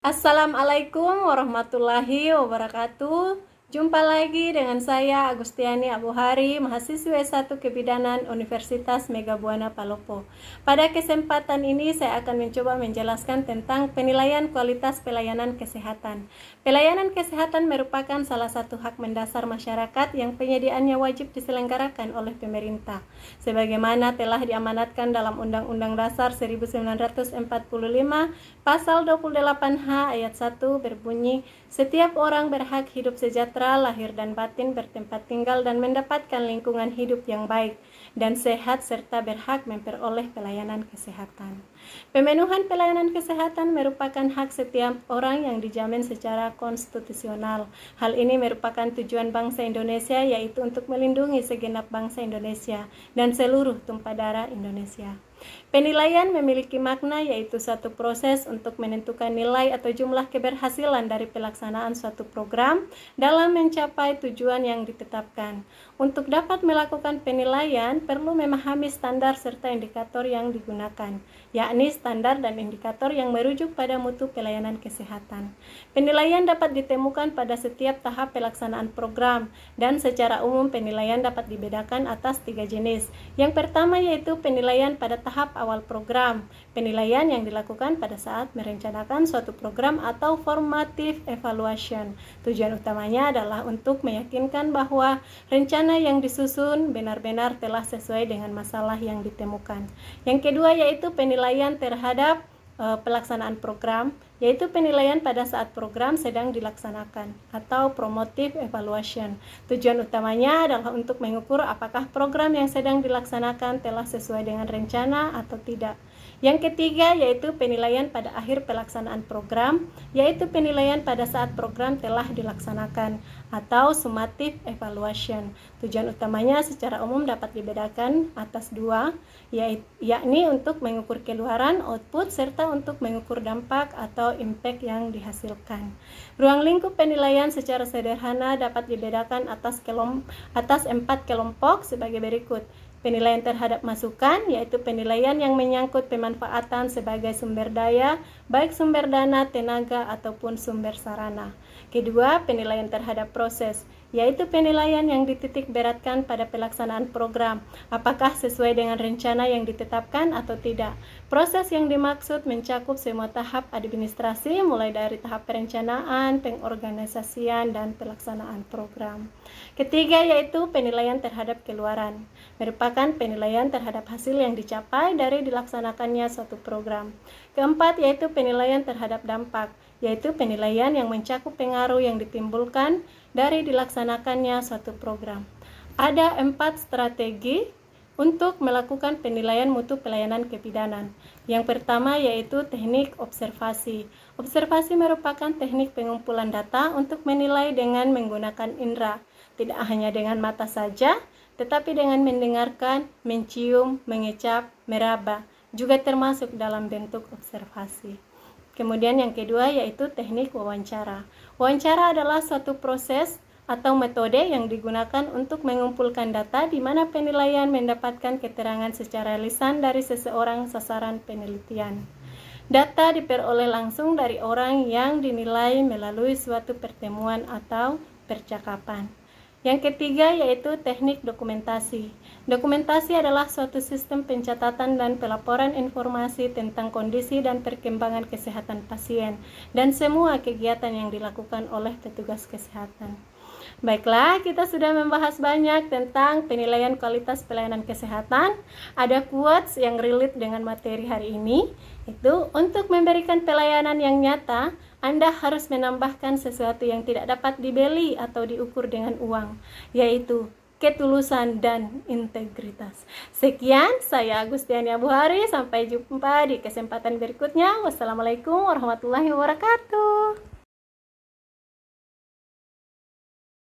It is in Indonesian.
Assalamualaikum warahmatullahi wabarakatuh. Jumpa lagi dengan saya Agustiani Abuhari, mahasiswa S1 Kebidanan Universitas Megabuana Palopo. Pada kesempatan ini saya akan mencoba menjelaskan tentang penilaian kualitas pelayanan kesehatan. Pelayanan kesehatan merupakan salah satu hak mendasar masyarakat yang penyediaannya wajib diselenggarakan oleh pemerintah. Sebagaimana telah diamanatkan dalam Undang-Undang Dasar 1945, Pasal 28H ayat 1 berbunyi, setiap orang berhak hidup sejahtera lahir dan batin, bertempat tinggal dan mendapatkan lingkungan hidup yang baik dan sehat serta berhak memperoleh pelayanan kesehatan. Pemenuhan pelayanan kesehatan merupakan hak setiap orang yang dijamin secara konstitusional. Hal ini merupakan tujuan bangsa Indonesia, yaitu untuk melindungi segenap bangsa Indonesia dan seluruh tumpah darah Indonesia. Penilaian memiliki makna, yaitu suatu proses untuk menentukan nilai atau jumlah keberhasilan dari pelaksanaan suatu program dalam mencapai tujuan yang ditetapkan. Untuk dapat melakukan penilaian, perlu memahami standar serta indikator yang digunakan, yakni standar dan indikator yang merujuk pada mutu pelayanan kesehatan. Penilaian dapat ditemukan pada setiap tahap pelaksanaan program, dan secara umum penilaian dapat dibedakan atas 3 jenis. Yang pertama yaitu penilaian pada tahap awal program, penilaian yang dilakukan pada saat merencanakan suatu program atau formative evaluation. Tujuan utamanya adalah untuk meyakinkan bahwa rencana yang disusun benar-benar telah sesuai dengan masalah yang ditemukan. Yang kedua yaitu penilaian terhadap pelaksanaan program, yaitu penilaian pada saat program sedang dilaksanakan atau promotive evaluation. Tujuan utamanya adalah untuk mengukur apakah program yang sedang dilaksanakan telah sesuai dengan rencana atau tidak. Yang ketiga yaitu penilaian pada akhir pelaksanaan program, yaitu penilaian pada saat program telah dilaksanakan atau summative evaluation. Tujuan utamanya secara umum dapat dibedakan atas 2, yakni untuk mengukur keluaran, output, serta untuk mengukur dampak atau impact yang dihasilkan. Ruang lingkup penilaian secara sederhana dapat dibedakan atas 4 kelompok sebagai berikut. Penilaian terhadap masukan, yaitu penilaian yang menyangkut pemanfaatan sebagai sumber daya, baik sumber dana, tenaga, ataupun sumber sarana. Kedua, penilaian terhadap proses, yaitu penilaian yang dititik beratkan pada pelaksanaan program, apakah sesuai dengan rencana yang ditetapkan atau tidak. Proses yang dimaksud mencakup semua tahap administrasi, mulai dari tahap perencanaan, pengorganisasian, dan pelaksanaan program. Ketiga yaitu penilaian terhadap keluaran, merupakan penilaian terhadap hasil yang dicapai dari dilaksanakannya suatu program. Keempat yaitu penilaian terhadap dampak, yaitu penilaian yang mencakup pengaruh yang ditimbulkan dari dilaksanakannya suatu program. Ada 4 strategi untuk melakukan penilaian mutu pelayanan kebidanan. Yang pertama yaitu teknik observasi. Observasi merupakan teknik pengumpulan data untuk menilai dengan menggunakan indera, tidak hanya dengan mata saja, tetapi dengan mendengarkan, mencium, mengecap, meraba, juga termasuk dalam bentuk observasi. Kemudian yang kedua yaitu teknik wawancara. Wawancara adalah suatu proses atau metode yang digunakan untuk mengumpulkan data di mana penilaian mendapatkan keterangan secara lisan dari seseorang sasaran penelitian. Data diperoleh langsung dari orang yang dinilai melalui suatu pertemuan atau percakapan. Yang ketiga yaitu teknik dokumentasi. Dokumentasi adalah suatu sistem pencatatan dan pelaporan informasi tentang kondisi dan perkembangan kesehatan pasien dan semua kegiatan yang dilakukan oleh petugas kesehatan. Baiklah, kita sudah membahas banyak tentang penilaian kualitas pelayanan kesehatan. Ada quotes yang relate dengan materi hari ini, itu untuk memberikan pelayanan yang nyata, Anda harus menambahkan sesuatu yang tidak dapat dibeli atau diukur dengan uang, yaitu ketulusan dan integritas. Sekian, saya Agustiani Abuhari. Sampai jumpa di kesempatan berikutnya. Wassalamualaikum warahmatullahi wabarakatuh.